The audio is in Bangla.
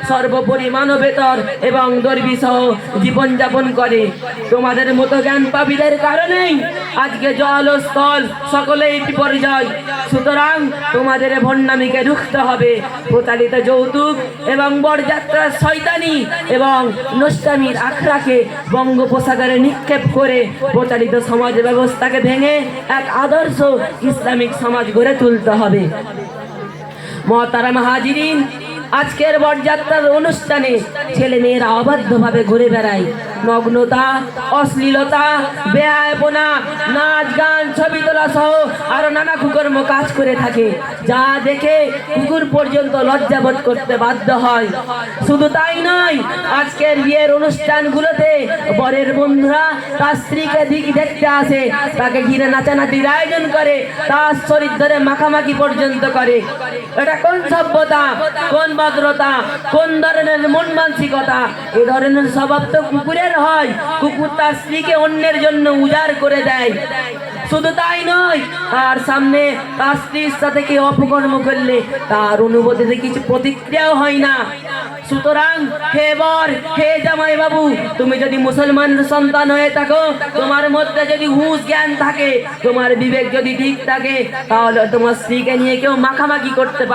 সর্বোপরি মানবেতর এবং দর্বিসহ জীবনযাপন করে। তোমাদের মতো জ্ঞান পাপীদের কারণেই আজকে জল ও স্থল সকলেই বিপর্যয়। সুতরাং তোমাদের ভণ্ডামিকে রুখতে হবে। প্রচালিত যৌতুক এবং বরযাত্রার শয়তানি এবং নষ্টামির আখড়াকে বঙ্গোপসাগরে নিক্ষেপ করে প্রচালিত সমাজ ব্যবস্থাকে ভেঙে এক আদর্শ ইসলামিক সমাজ গড়ে তুলতে হবে। মহতারাম হাজিরিন, আজকের বরযাত্রার অনুষ্ঠানে ছেলে মেয়েরা অবাধ্যভাবে ঘুরে বেড়ায়। নগ্নতা, অশ্লীলতা, বেহায়াপনা, নাচ গান, ছবি তোলা সহ আরো নানা কুকর্ম কাজ করে থাকে, যা দেখে কুকুর পর্যন্ত লজ্জাবোধ করতে বাধ্য হয়। শুধু তাই নয়, আজকের বিয়ের অনুষ্ঠানগুলোতে বরের বন্ধুরা তার স্ত্রীকে দেখতে আসে, তাকে ঘিরে নাচানাচির আয়োজন করে, তার শরীর ধরে মাখামাখি পর্যন্ত করে। এটা কোন সভ্যতা, কোন ভদ্রতা, কোন ধরনের মন মানসিকতা? এ ধরনের স্বভাব তো কুকুরের হয়। কুকুর তার স্ত্রীকে অন্যের জন্য উজাড় করে দেয়। শুধু তাই নয়, তার সামনে তার স্ত্রীর সাথে কেউ অপকর্ম করলে তার অনুভূতিতে কিছু প্রতিক্রিয়াও হয় না। সুতরাং হে বর, হে জামাই বাবু, তুমি যদি মুসলমান সন্তান হয়ে থাকো, তোমার মধ্যে যদি হুঁশ জ্ঞান থাকে, তোমার বিবেক যদি ঠিক থাকে, তাহলে তোমার স্ত্রীকে নিয়ে কেউ মাখামাখি করতে পারে।